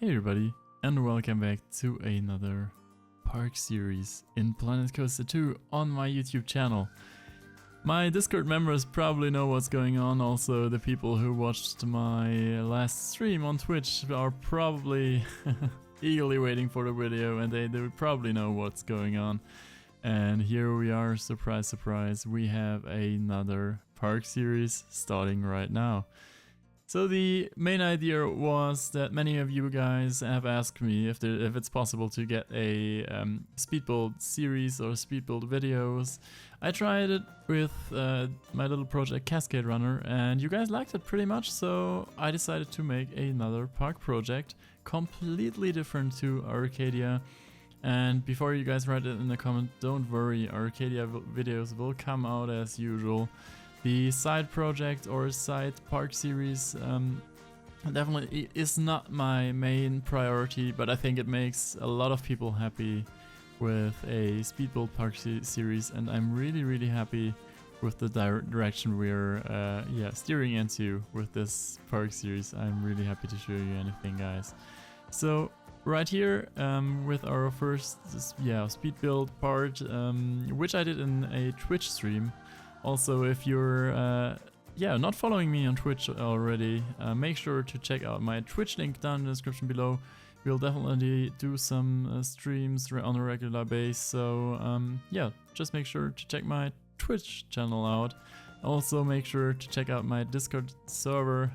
Hey everybody, and welcome back to another park series in Planet Coaster 2 on my YouTube channel. My Discord members probably know what's going on, also the people who watched my last stream on Twitch are probably eagerly waiting for the video, and they would probably know what's going on. And here we are, surprise surprise, we have another park series starting right now. So the main idea was that many of you guys have asked me if it's possible to get a speed build series or speed build videos. I tried it with my little project Cascade Runner, and you guys liked it pretty much, so I decided to make another park project completely different to Arcadia. And before you guys write it in the comment, don't worry, Arcadia videos will come out as usual. The side project or side park series definitely is not my main priority, but I think it makes a lot of people happy with a speed build park series, and I'm really happy with the direction we're steering into with this park series. I'm really happy to show you anything, guys. So right here with our first speed build part, which I did in a Twitch stream. Also, if you're not following me on Twitch already, make sure to check out my Twitch link down in the description below. We'll definitely do some streams on a regular basis, so just make sure to check my Twitch channel out. Also make sure to check out my Discord server,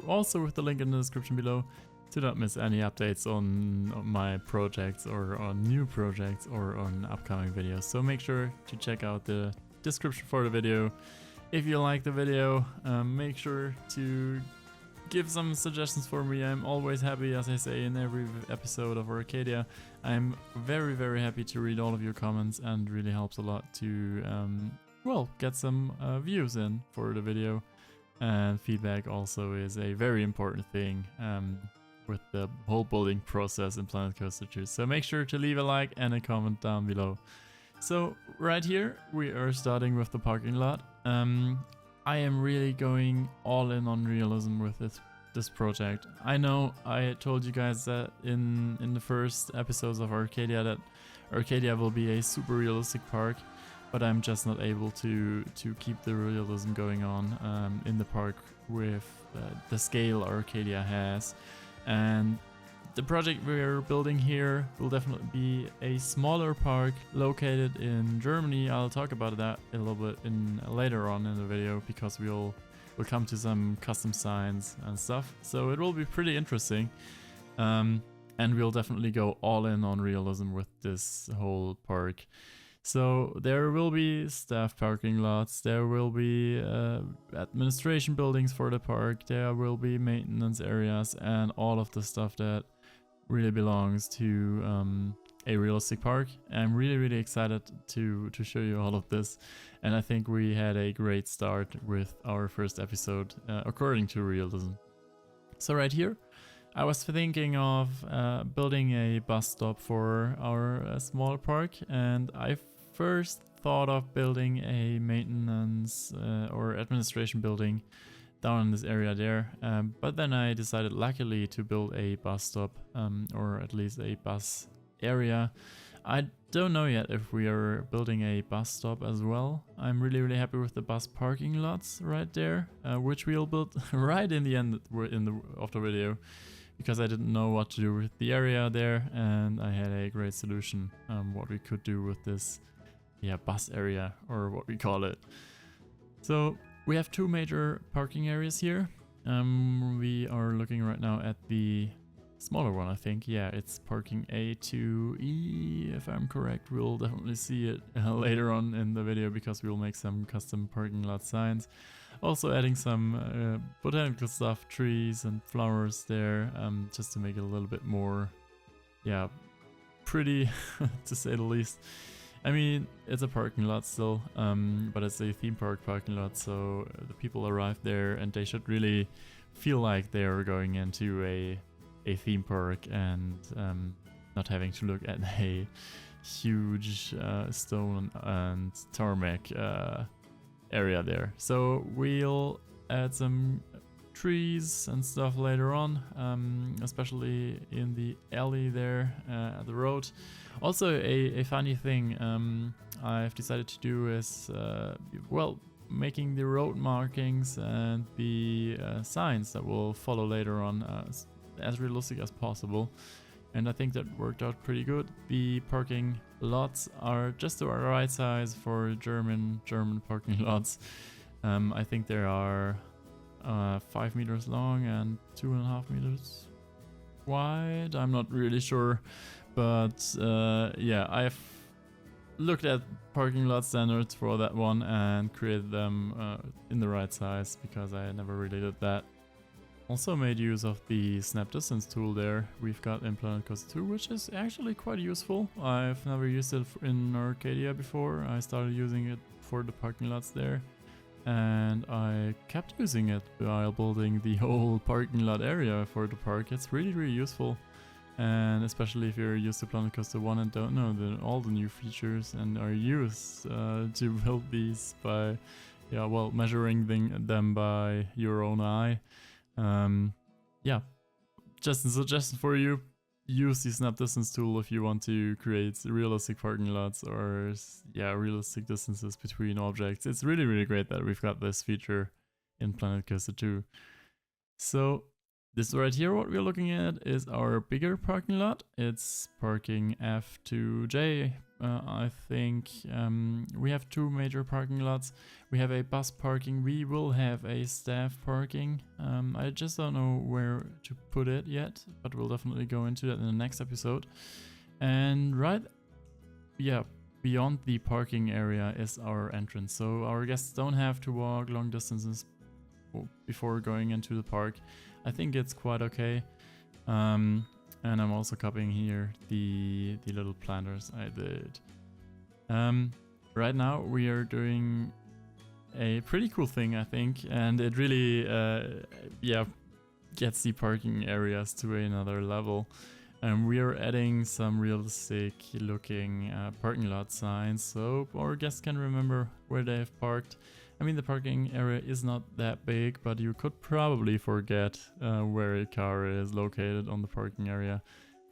also with the link in the description below, to not miss any updates on my projects or on new projects or on upcoming videos. So make sure to check out the description for the video. If you like the video, make sure to give some suggestions for me. I'm always happy, as I say in every episode of Arcadia. I'm very happy to read all of your comments, and really helps a lot to get some views in for the video. And feedback also is a very important thing with the whole building process in Planet Coaster 2. So make sure to leave a like and a comment down below. So right here we are starting with the parking lot. I am really going all in on realism with this project. I know I told you guys that in the first episodes of Arcadia that Arcadia will be a super realistic park, but I'm just not able to keep the realism going on in the park with the scale Arcadia has. And the project we're building here will definitely be a smaller park located in Germany. I'll talk about that a little bit later on in the video, because we'll come to some custom signs and stuff. So it will be pretty interesting. And we'll definitely go all in on realism with this whole park. So there will be staff parking lots, there will be administration buildings for the park, there will be maintenance areas, and all of the stuff that really belongs to a realistic park. I'm really excited to show you all of this, and I think we had a great start with our first episode according to realism. So right here I was thinking of building a bus stop for our small park, and I first thought of building a maintenance or administration building down in this area there, but then I decided luckily to build a bus stop, or at least a bus area. I don't know yet if we are building a bus stop as well. I'm really happy with the bus parking lots right there, which we'll build right in the end of the video, because I didn't know what to do with the area there, and I had a great solution what we could do with this bus area, or what we call it. So we have two major parking areas here. We are looking right now at the smaller one, I think. Yeah, it's parking A to E, if I'm correct. We'll definitely see it later on in the video, because we'll make some custom parking lot signs. Also adding some botanical stuff, trees and flowers there, just to make it a little bit more, pretty, to say the least. I mean, it's a parking lot still, but it's a theme park parking lot, so the people arrive there and they should really feel like they're going into a theme park, and not having to look at a huge stone and tarmac area there. So we'll add some trees and stuff later on, especially in the alley there at the road. Also, a funny thing I've decided to do is, well, making the road markings and the signs that will follow later on as realistic as possible. And I think that worked out pretty good. The parking lots are just the right size for German parking lots. I think there are 5 meters long and 2.5 meters wide. I'm not really sure, but yeah, I've looked at parking lot standards for that one and created them in the right size because I never really did that. Also made use of the snap distance tool there we've got in Planet Coaster 2, which is actually quite useful. I've never used it in Arcadia before. I started using it for the parking lots there, and I kept using it while building the whole parking lot area for the park. It's really useful, and especially if you're used to Planet Coaster 1 and don't know all the new features and are used to build these by, yeah, well, measuring them by your own eye. Yeah, just a suggestion for you: use the snap distance tool if you want to create realistic parking lots or, yeah, realistic distances between objects. It's really great that we've got this feature in Planet Coaster 2. So this right here, what we're looking at, is our bigger parking lot. It's parking F2J. I think we have 2 major parking lots. We have a bus parking. We will have a staff parking. I just don't know where to put it yet, but we'll definitely go into that in the next episode. And right, yeah, beyond the parking area is our entrance. So our guests don't have to walk long distances before going into the park. I think it's quite okay. And I'm also copying here the little planters I did. Right now we are doing a pretty cool thing, I think, and it really yeah, gets the parking areas to another level. We are adding some realistic looking parking lot signs so our guests can remember where they have parked. I mean, the parking area is not that big, but you could probably forget where a car is located on the parking area.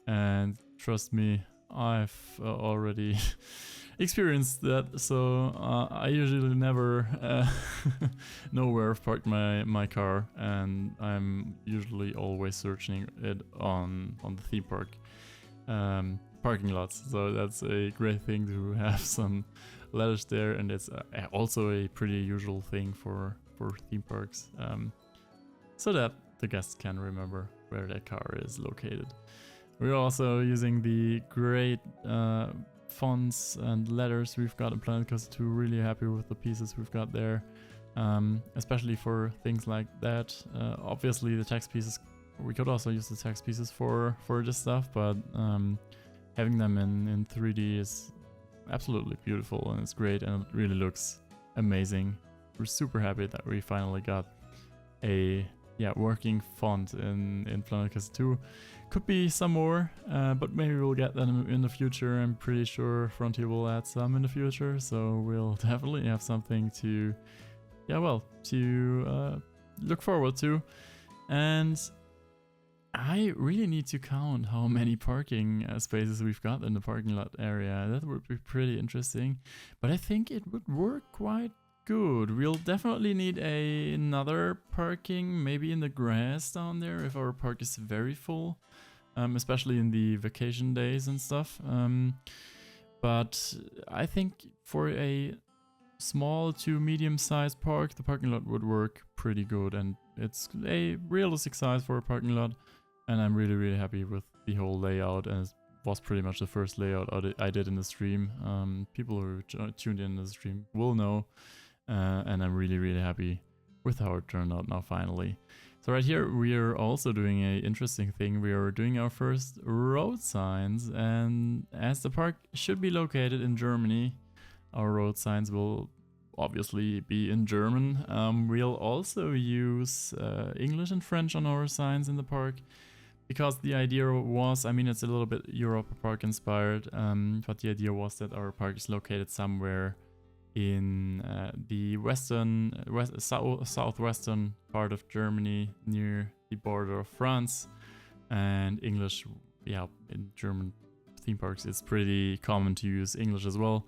And trust me, I've already experienced that, so I usually never know where I've parked my car, and I'm usually always searching it on the theme park parking lots. So that's a great thing to have some letters there, and it's also a pretty usual thing for theme parks, so that the guests can remember where their car is located. We're also using the great fonts and letters we've got in Planet Coaster 2. Really happy with the pieces we've got there, especially for things like that. Obviously the text pieces, we could also use the text pieces for this stuff, but having them in 3D is absolutely beautiful, and it's great, and it really looks amazing. We're super happy that we finally got a working font in Planet Coaster 2. Could be some more, but maybe we'll get them in the future. I'm pretty sure Frontier will add some in the future, so we'll definitely have something to look forward to. And I really need to count how many parking spaces we've got in the parking lot area. That would be pretty interesting, but I think it would work quite good. We'll definitely need another parking, maybe in the grass down there if our park is very full, especially in the vacation days and stuff. But I think for a small to medium-sized park, the parking lot would work pretty good, and it's a realistic size for a parking lot. And I'm really happy with the whole layout, and it was pretty much the first layout I did in the stream. People who tuned in the stream will know, and I'm really happy with how it turned out now finally. So right here we are also doing an interesting thing. We are doing our first road signs, and as the park should be located in Germany, our road signs will obviously be in German. We'll also use English and French on our signs in the park, because the idea was, I mean, it's a little bit Europa Park inspired, but the idea was that our park is located somewhere in the southwestern part of Germany, near the border of France. And English, yeah, in German theme parks it's pretty common to use English as well.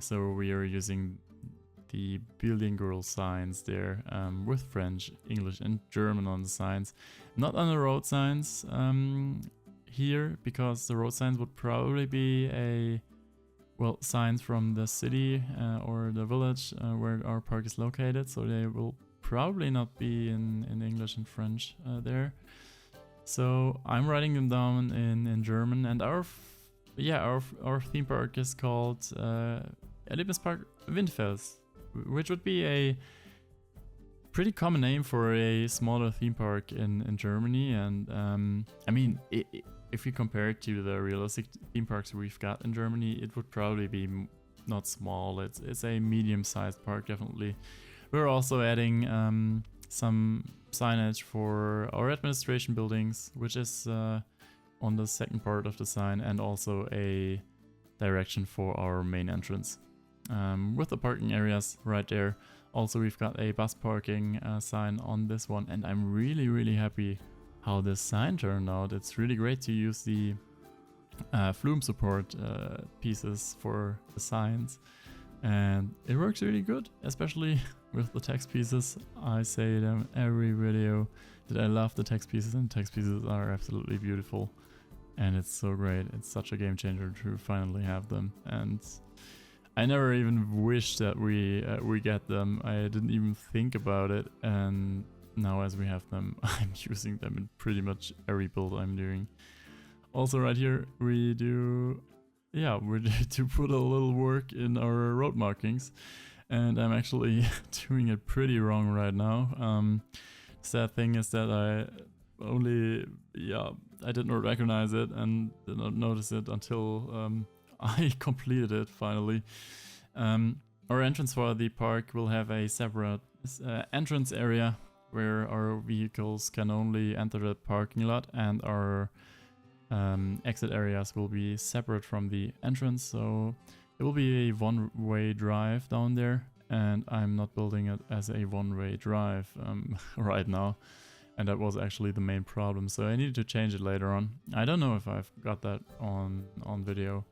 So we are using the bilingual signs there, with French, English and German on the signs. Not on the road signs here, because the road signs would probably be signs from the city or the village where our park is located, so they will probably not be in English and French there. So I'm writing them down in German, and our theme park is called Erlebnispark Windfels, which would be a pretty common name for a smaller theme park in Germany. And I mean, if you compare it to the realistic theme parks we've got in Germany, it would probably be not small. It's a medium-sized park, definitely. We're also adding some signage for our administration buildings, which is on the second part of the sign, and also a direction for our main entrance with the parking areas right there. Also, we've got a bus parking sign on this one, and I'm really happy how this sign turned out. It's really great to use the flume support pieces for the signs, and it works really good, especially with the text pieces. I say them every video that I love the text pieces, and text pieces are absolutely beautiful, and it's so great. It's such a game changer to finally have them, and I never even wished that we get them. I didn't even think about it, and now as we have them, I'm using them in pretty much every build I'm doing. Also right here we do to put a little work in our road markings, and I'm actually doing it pretty wrong right now. Sad thing is that I did not recognize it and did not notice it until I completed it finally. Our entrance for the park will have a separate entrance area where our vehicles can only enter the parking lot, and our exit areas will be separate from the entrance, so it will be a one-way drive down there, and I'm not building it as a one-way drive right now, and that was actually the main problem, so I needed to change it later on. I don't know if I've got that on video,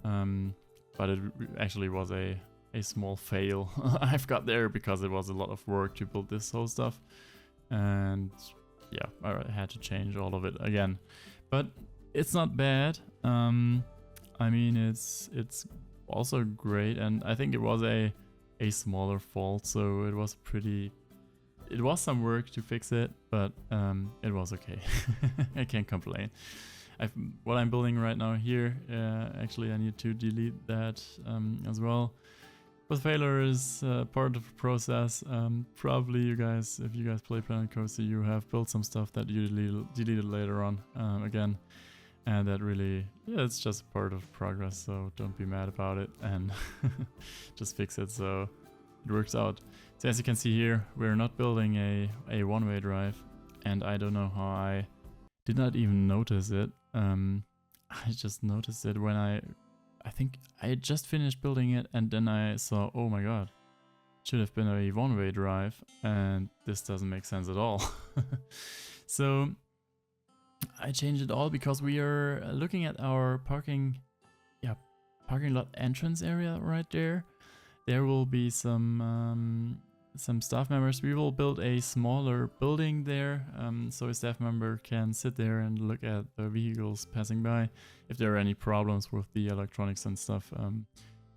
but it actually was a small fail I've got there, because it was a lot of work to build this whole stuff, and yeah, I had to change all of it again. But it's not bad. I mean, it's also great, and I think it was a smaller fault, so it was some work to fix it, but it was okay. I can't complain. What I'm building right now here, actually I need to delete that as well. But failure is part of the process. Probably you guys, if you guys play Planet Coaster, you have built some stuff that you deleted later on again. And that really, it's just part of progress, so don't be mad about it and just fix it so it works out. So as you can see here, we're not building a one-way drive, and I don't know how I did not even notice it. I just noticed it when I think I had just finished building it, and then I saw, oh my god, it should have been a one-way drive, and this doesn't make sense at all. So I changed it all because we are looking at our parking lot entrance area right there. There will be some staff members. We will build a smaller building there, so a staff member can sit there and look at the vehicles passing by. If there are any problems with the electronics and stuff,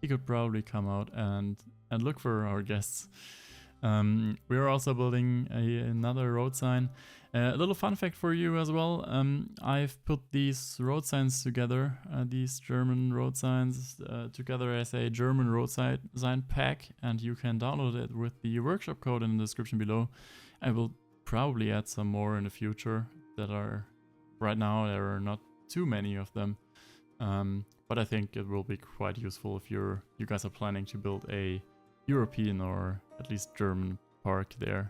he could probably come out and look for our guests. We are also building another road sign. A little fun fact for you as well. I've put these road signs together, these German road signs together as a German road sign pack, and you can download it with the workshop code in the description below. I will probably add some more in the future that are, right now there are not too many of them, but I think it will be quite useful if you guys are planning to build a European or at least German park there.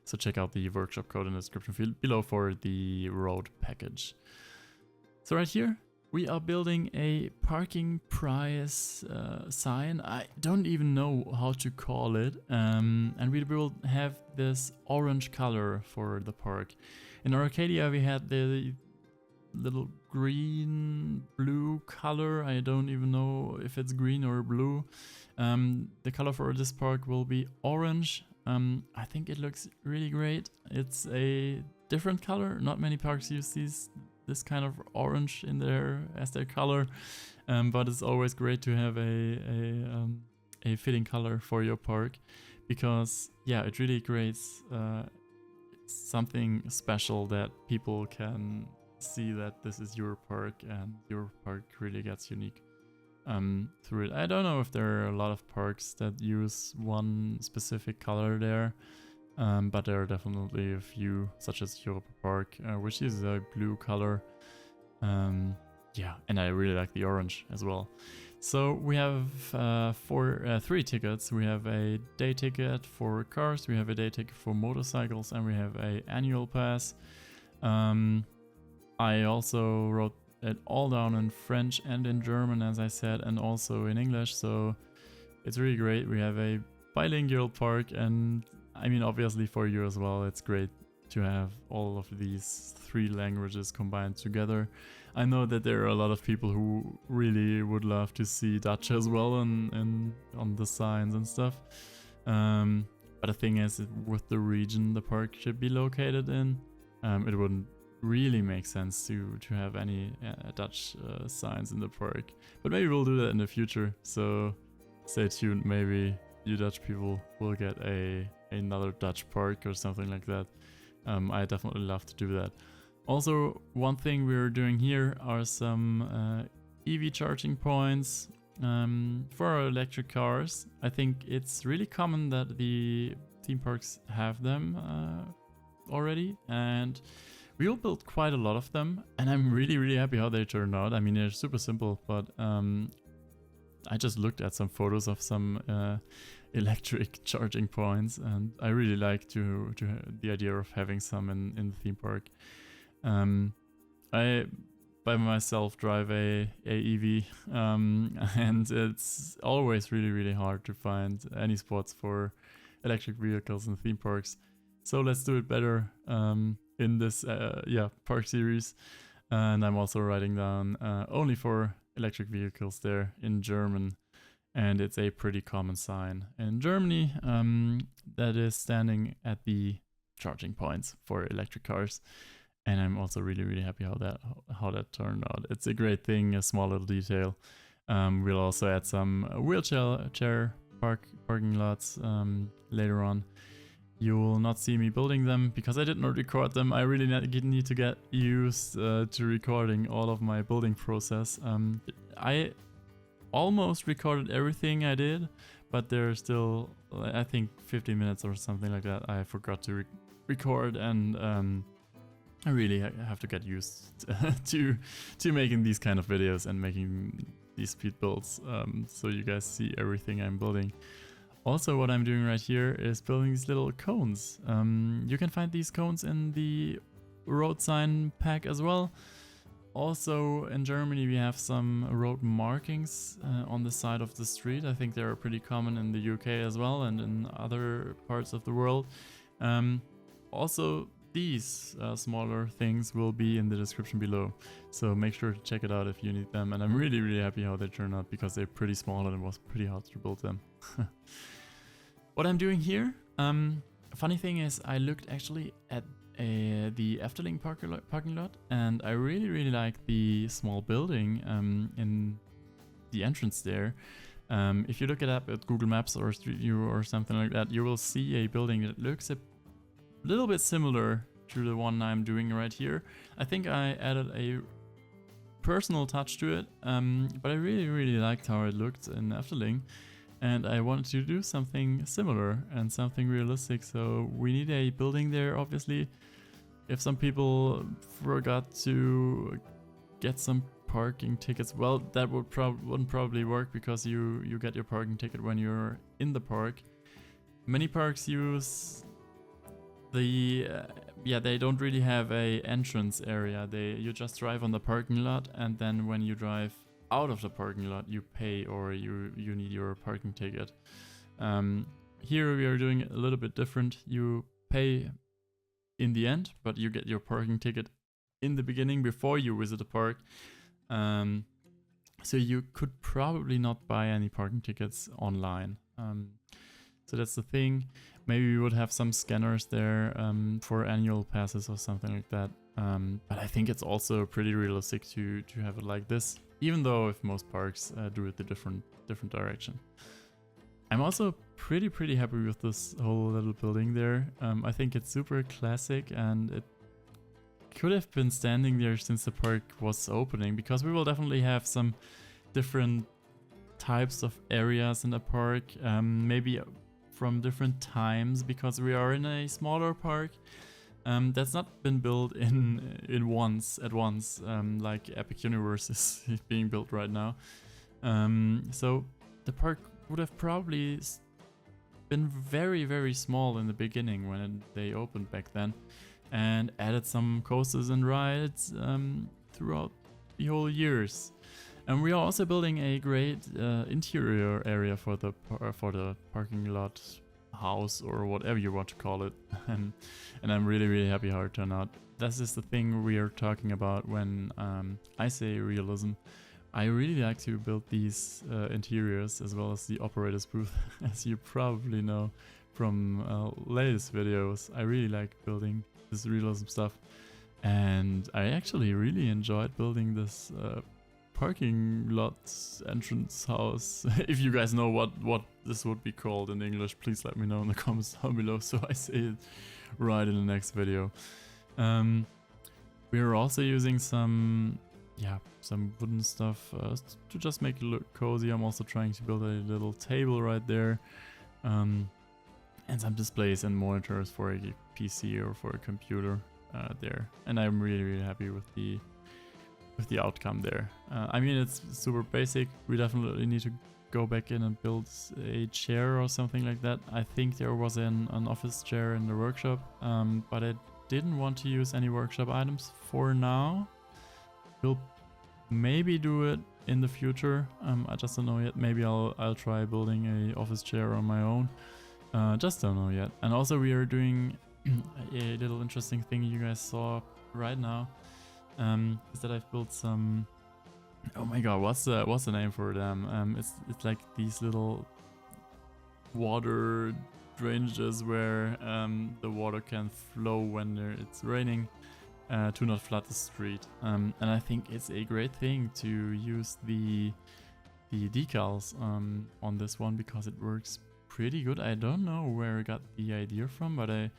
So check out the workshop code in the description field below for the road package. So right here, We are building a parking price sign. I don't even know how to call it. And we will have this orange color for the park. In Arcadia we had the little green blue color. I don't even know if it's green or blue. The color for this park will be orange. I think it looks really great. It's a different color. Not many parks use this kind of orange in there as their color, but it's always great to have a fitting color for your park, because yeah, it really creates something special that people can see that this is your park, and your park really gets unique through it. I don't know if there are a lot of parks that use one specific color there, but there are definitely a few, such as Europa Park, which uses a blue color. Yeah, and I really like the orange as well. So we have three tickets. We have a day ticket for cars, we have a day ticket for motorcycles, and we have a annual pass. I also wrote it all down in French and in German, as I said, and also in English, so it's really great. We have a bilingual park, and I mean, obviously for you as well, it's great to have all of these three languages combined together. I know that there are a lot of people who really would love to see Dutch as well on the signs and stuff. But the thing is, with the region the park should be located in, it wouldn't really make sense to have any Dutch signs in the park. But maybe we'll do that in the future, so stay tuned. Maybe you Dutch people will get another Dutch park or something like that. I definitely love to do that. Also, one thing we're doing here are some EV charging points for our electric cars. I think it's really common that the theme parks have them already, and we all built quite a lot of them, and I'm really happy how they turned out. I mean, they're super simple, but I just looked at some photos of some electric charging points, and I really like the idea of having some in the theme park. I by myself drive a EV, and it's always really hard to find any spots for electric vehicles in theme parks. So let's do it better in this park series. And I'm also writing down only for electric vehicles there in German, and it's a pretty common sign in Germany that is standing at the charging points for electric cars. And I'm also really happy how that turned out. It's a great thing, a small little detail. We'll also add some wheelchair parking lots later on. You will not see me building them because I did not record them. I really need to get used to recording all of my building process. I almost recorded everything I did, but there's still, I think, 15 minutes or something like that I forgot to record, and I really have to get used to making these kind of videos and making these speed builds, so you guys see everything I'm building. Also, what I'm doing right here is building these little cones. You can find these cones in the road sign pack as well. Also, in Germany we have some road markings on the side of the street. I think they're pretty common in the UK as well, and in other parts of the world. Also, these smaller things will be in the description below, so make sure to check it out if you need them. And I'm really happy how they turned out, because they're pretty small and it was pretty hard to build them. What I'm doing here, funny thing is, I looked actually at the Efteling parking lot, and I really like the small building in the entrance there. If you look it up at Google Maps or Street View or something like that, you will see a building that looks a little bit similar to the one I'm doing right here. I think I added a personal touch to it, but I really liked how it looked in Efteling, and I wanted to do something similar and something realistic. So we need a building there, obviously. If some people forgot to get some parking tickets, well, that wouldn't probably work, because you get your parking ticket when you're in the park. Many parks use the yeah, they don't really have a entrance area. You just drive on the parking lot, and then when you drive out of the parking lot, you pay, or you need your parking ticket. Here we are doing it a little bit different. You pay in the end, but you get your parking ticket in the beginning before you visit the park. So you could probably not buy any parking tickets online. So that's the thing. Maybe we would have some scanners there for annual passes or something like that. But I think it's also pretty realistic to have it like this, even though if most parks do it the different direction. I'm also pretty happy with this whole little building there. I think it's super classic, and it could have been standing there since the park was opening, because we will definitely have some different types of areas in the park, maybe from different times, because we are in a smaller park that's not been built at once, like Epic Universe is being built right now. So the park would have probably been very small in the beginning when they opened back then, and added some coasters and rides throughout the whole years. And we are also building a great interior area for the parking lot house, or whatever you want to call it. And I'm really happy how it turned out. This is the thing we are talking about when I say realism. I really like to build these interiors as well as the operator's booth. As you probably know from latest videos, I really like building this realism stuff, and I actually really enjoyed building this parking lot entrance house. If you guys know what this would be called in English, please let me know in the comments down below so I say it right in the next video. We are also using some wooden stuff to just make it look cozy. I'm also trying to build a little table right there, and some displays and monitors for a PC or for a computer there. And I'm really happy with the outcome there. I mean, it's super basic. We definitely need to go back in and build a chair or something like that. I think there was an office chair in the workshop, but I didn't want to use any workshop items for now. We'll maybe do it in the future. I just don't know yet. Maybe I'll try building a office chair on my own. Just don't know yet. And also we are doing a little interesting thing you guys saw right now. Is that I've built some. Oh my god, what's the name for them? It's like these little water drainages where the water can flow when it's raining. To not flood the street, and I think it's a great thing to use the decals on this one, because it works pretty good. I don't know where I got the idea from, but I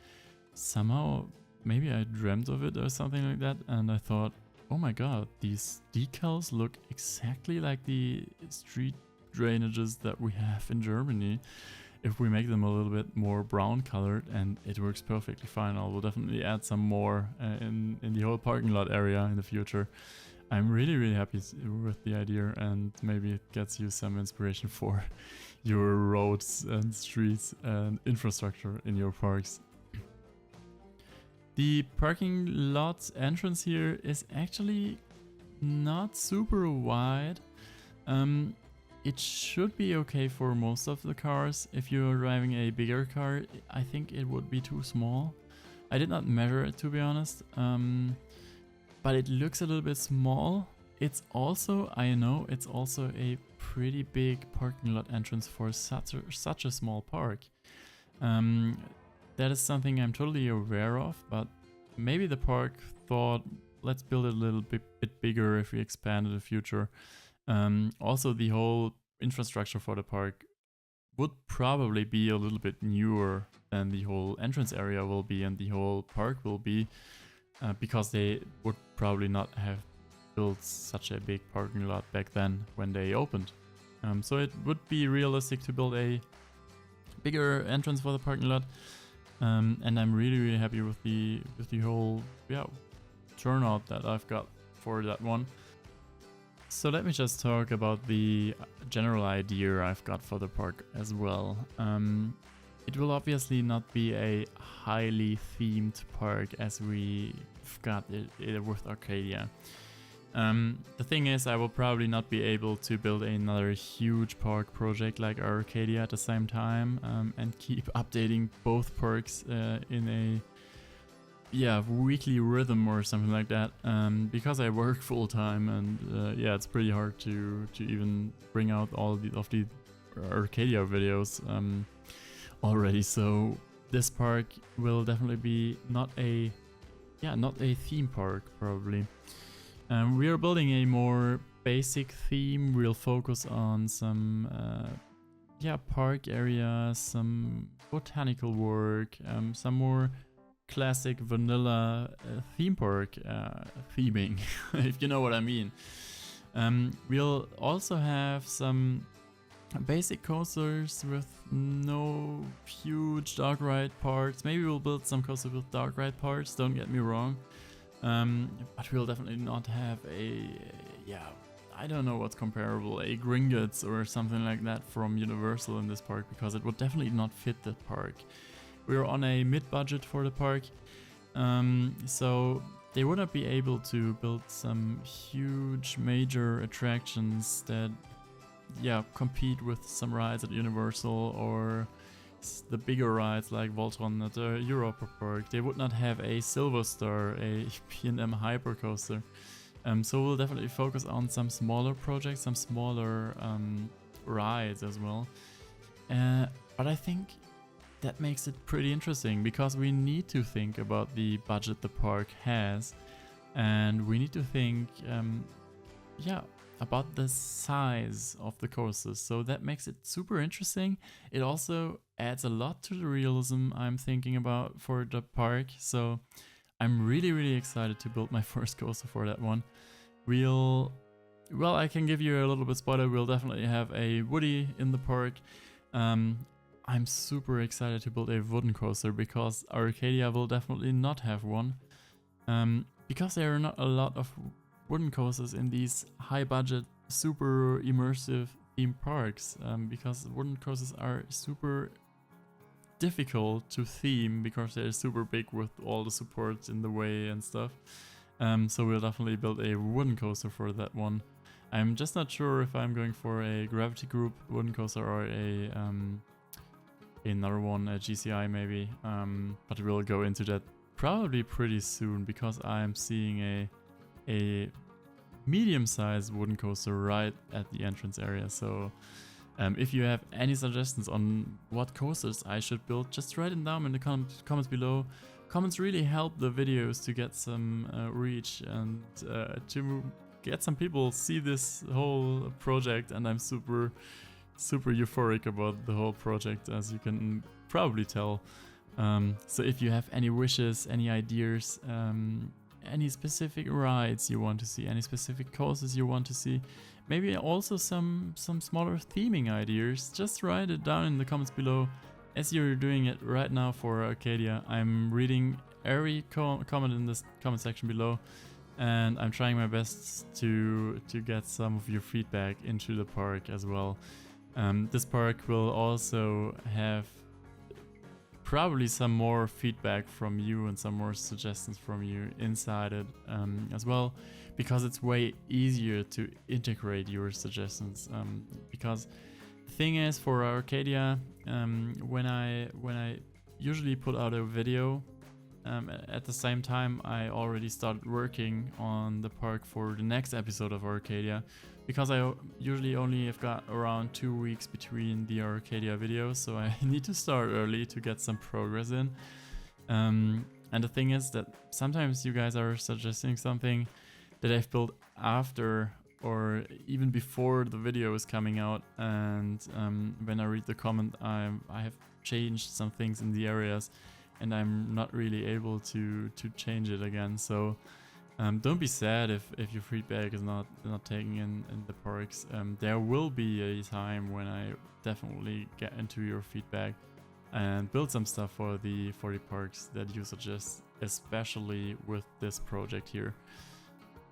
somehow, maybe I dreamt of it or something like that, and I thought, oh my god, these decals look exactly like the street drainages that we have in Germany. If we make them a little bit more brown colored, and it works perfectly fine. I will definitely add some more in the whole parking lot area in the future. I'm really happy with the idea, and maybe it gets you some inspiration for your roads and streets and infrastructure in your parks. The parking lot entrance here is actually not super wide. It should be okay for most of the cars. If you're driving a bigger car, I think it would be too small. I did not measure it, to be honest, but it looks a little bit small. It's also, I know, it's also a pretty big parking lot entrance for such a small park. That is something I'm totally aware of, but maybe the park thought, let's build it a little bit bigger if we expand in the future. Also, the whole infrastructure for the park would probably be a little bit newer than the whole entrance area will be and the whole park will be, because they would probably not have built such a big parking lot back then when they opened. So it would be realistic to build a bigger entrance for the parking lot, and I'm really happy with the whole turnout that I've got for that one. So let me just talk about the general idea I've got for the park as well. it will obviously not be a highly themed park as we've got it with Arcadia. The thing is, I will probably not be able to build another huge park project like Arcadia at the same time, and keep updating both parks in a weekly rhythm or something like that, because I work full time, and it's pretty hard to even bring out all of the Arcadia videos already. So this park will definitely be not a theme park probably. We are building a more basic theme. We'll focus on some park areas, some botanical work, some more classic vanilla theme park theming, if you know what I mean. We'll also have some basic coasters with no huge dark ride parts. Maybe we'll build some coasters with dark ride parts, don't get me wrong. But we'll definitely not have I don't know what's comparable, a Gringotts or something like that from Universal in this park, because it would definitely not fit the park. We're on a mid-budget for the park, so they would not be able to build some huge major attractions that compete with some rides at Universal or the bigger rides like Voltron at the Europa Park. They would not have a Silver Star, a P&M Hypercoaster. So we'll definitely focus on some smaller projects, some smaller rides as well. But I think that makes it pretty interesting, because we need to think about the budget the park has, and we need to think about the size of the coasters. So that makes it super interesting. It also adds a lot to the realism I'm thinking about for the park. So I'm really excited to build my first coaster for that one. I can give you a little bit spoiler. We'll definitely have a Woody in the park. I'm super excited to build a wooden coaster, because Arcadia will definitely not have one. Because there are not a lot of wooden coasters in these high budget, super immersive theme parks, because wooden coasters are super difficult to theme because they're super big with all the supports in the way and stuff. So we'll definitely build a wooden coaster for that one. I'm just not sure if I'm going for a Gravity Group wooden coaster or another one, a GCI maybe, but we'll go into that probably pretty soon, because I'm seeing a medium-sized wooden coaster right at the entrance area. So if you have any suggestions on what coasters I should build, just write them down in the comments below. Comments really help the videos to get some reach and to get some people see this whole project, and I'm super euphoric about the whole project, as you can probably tell. So if you have any wishes, any ideas, any specific rides you want to see, any specific coasters you want to see, maybe also some smaller theming ideas, just write it down in the comments below, as you're doing it right now for Arcadia. I'm reading every comment in this comment section below, and I'm trying my best to get some of your feedback into the park as well. This park will also have probably some more feedback from you and some more suggestions from you inside it as well, because it's way easier to integrate your suggestions. Because the thing is, for Arcadia, when I usually put out a video, at the same time I already started working on the park for the next episode of Arcadia, because I usually only have got around 2 weeks between the Arcadia videos, so I need to start early to get some progress in. And the thing is that sometimes you guys are suggesting something that I've built after or even before the video is coming out, and when I read the comment, I have changed some things in the areas, and I'm not really able to change it again. So don't be sad if your feedback is not taken in the parks. There will be a time when I definitely get into your feedback and build some stuff for the parks that you suggest, especially with this project here.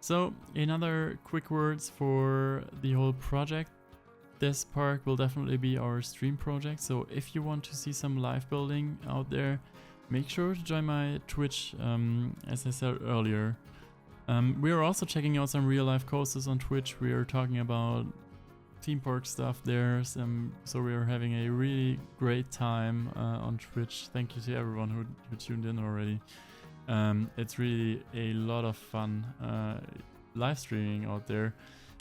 So another quick words for the whole project. this park will definitely be our stream project, so if you want to see some live building out there, make sure to join my Twitch, as I said earlier. We are also checking out some real life coasters on Twitch. We are talking about theme park stuff there, so we are having a really great time on Twitch. Thank you to everyone who tuned in already. It's really a lot of fun live streaming out there.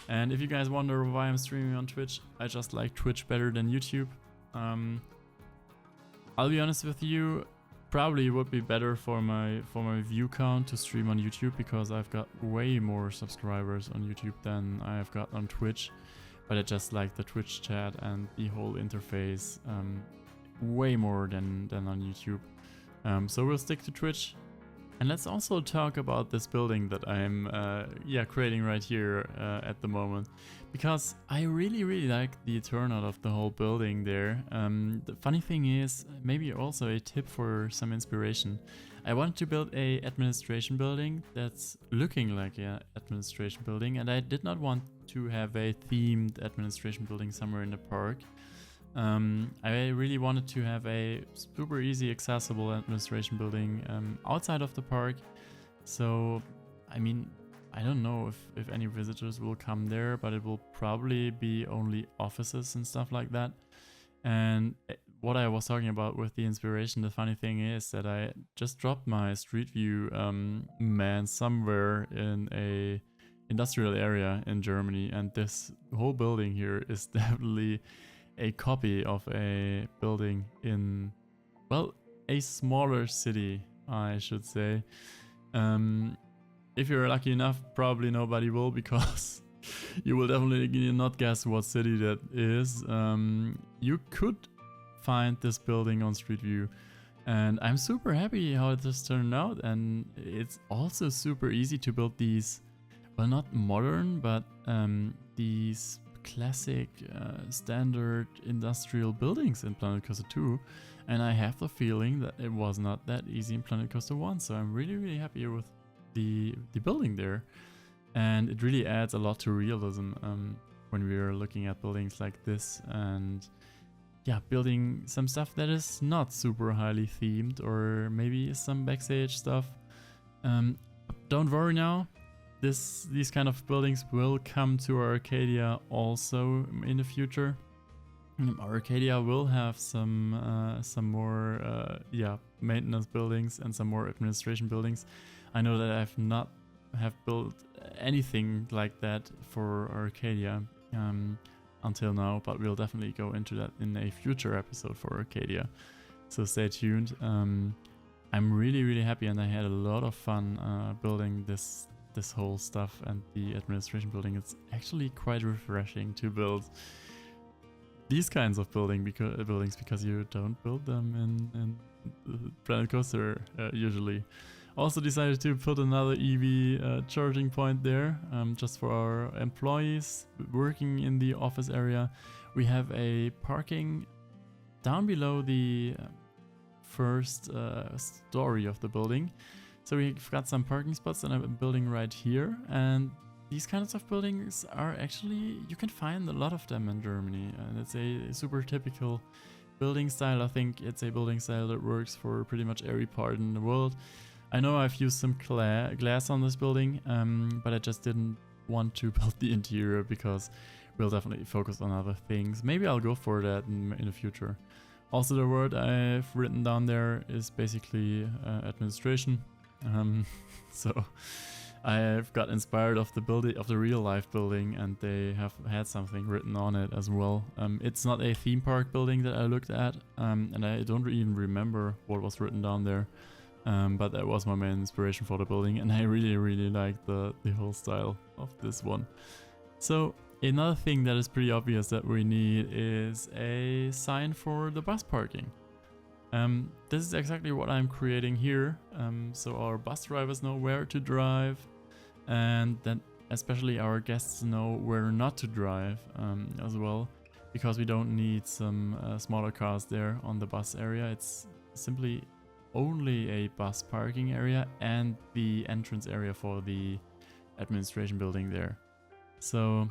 And if you guys wonder why I'm streaming on Twitch, I just like Twitch better than YouTube. I'll be honest with you, probably would be better for my view count to stream on YouTube, because I've got way more subscribers on YouTube than I've got on Twitch. But I just like the Twitch chat and the whole interface way more than on YouTube. So we'll stick to Twitch. And let's also talk about this building that I'm creating right here at the moment, because I really like the turnout of the whole building there. The funny thing is, maybe also a tip for some inspiration. I wanted to build a administration building that's looking like an administration building, and I did not want to have a themed administration building somewhere in the park. I really wanted to have a super easy accessible administration building outside of the park. So, I mean, I don't know if any visitors will come there, but it will probably be only offices and stuff like that. And what I was talking about with the inspiration, the funny thing is that I just dropped my Street View man somewhere in a industrial area in Germany, and this whole building here is definitely a copy of a building in, well, a smaller city, I should say. If you're lucky enough, probably nobody will, because you will definitely not guess what city that is. You could find this building on Street View, and I'm super happy how it just turned out. And it's also super easy to build these, well, not modern, but these classic standard industrial buildings in Planet Coaster 2, and I have the feeling that it was not that easy in Planet Coaster 1, so I'm really happy with the building there, and it really adds a lot to realism when we are looking at buildings like this, and yeah, building some stuff that is not super highly themed, or maybe some backstage stuff. Don't worry now. These kind of buildings will come to Arcadia also in the future. Arcadia will have some more maintenance buildings and some more administration buildings. I know that I've not built anything like that for Arcadia until now, but we'll definitely go into that in a future episode for Arcadia. So stay tuned. I'm really happy, and I had a lot of fun building this whole stuff and the administration building. It's actually quite refreshing to build these kinds of buildings because you don't build them in Planet Coaster usually. Also decided to put another EV charging point there just for our employees working in the office area. We have a parking down below the first story of the building. So we've got some parking spots in a building right here, and these kinds of buildings are actually, you can find a lot of them in Germany, and it's a super typical building style. I think it's a building style that works for pretty much every part in the world. I know I've used some glass on this building, but I just didn't want to build the interior because we'll definitely focus on other things. Maybe I'll go for that in the future. Also, the word I've written down there is basically administration. So I've got inspired of the real life building, and they have had something written on it as well. It's not a theme park building that I looked at, and I don't even remember what was written down there. But that was my main inspiration for the building, and I really like the whole style of this one. So another thing that is pretty obvious that we need is a sign for the bus parking. This is exactly what I'm creating here, so our bus drivers know where to drive, and then especially our guests know where not to drive as well, because we don't need some smaller cars there on the bus area. It's simply only a bus parking area and the entrance area for the administration building there. So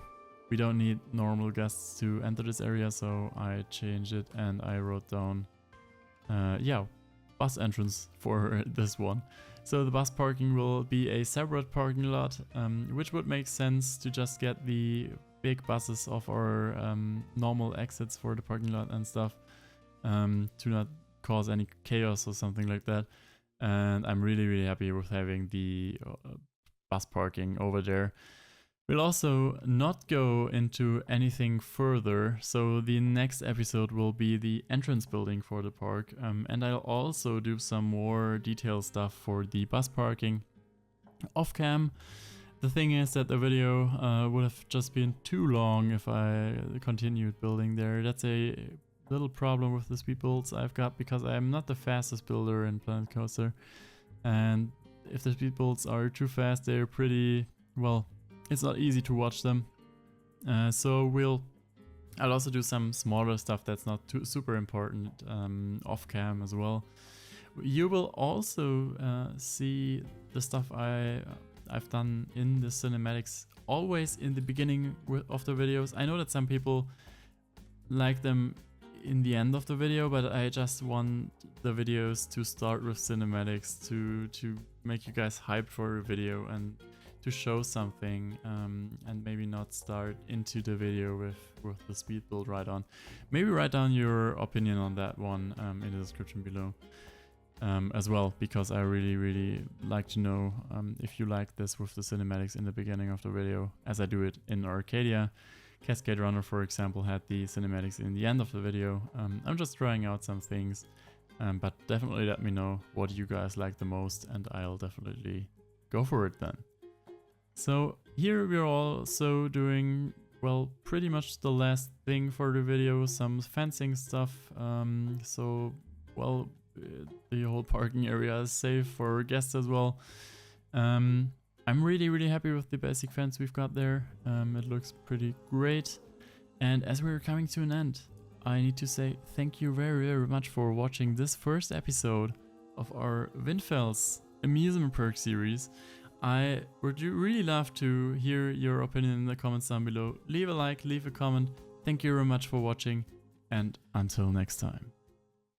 we don't need normal guests to enter this area, so I changed it and I wrote down, yeah, bus entrance for this one. So the bus parking will be a separate parking lot, which would make sense to just get the big buses off our normal exits for the parking lot and stuff, to not cause any chaos or something like that. And I'm really happy with having the bus parking over there. We'll also not go into anything further, so the next episode will be the entrance building for the park, and I'll also do some more detailed stuff for the bus parking off cam. The thing is that the video would have just been too long if I continued building there. That's a little problem with the speedbuilds I've got, because I'm not the fastest builder in Planet Coaster, and if the speedbuilds are too fast, they're pretty, well, it's not easy to watch them. So I'll also do some smaller stuff that's not too super important off cam as well. You will also see the stuff I've done in the cinematics always in the beginning of the videos. I know that some people like them in the end of the video, but I just want the videos to start with cinematics to make you guys hyped for a video and to show something, and maybe not start into the video with the speed build right on. Maybe write down your opinion on that one in the description below as well, because I really like to know if you like this with the cinematics in the beginning of the video, as I do it in Arcadia. Cascade Runner, for example, had the cinematics in the end of the video. I'm just trying out some things, but definitely let me know what you guys like the most, and I'll definitely go for it then. So here we're also doing, well, pretty much the last thing for the video, some fencing stuff. So, well, the whole parking area is safe for guests as well. I'm really happy with the basic fence we've got there. It looks pretty great. And as we're coming to an end, I need to say thank you very much for watching this first episode of our Windfels amusement park series. I would really love to hear your opinion in the comments down below. Leave a like, leave a comment. Thank you very much for watching, and until next time.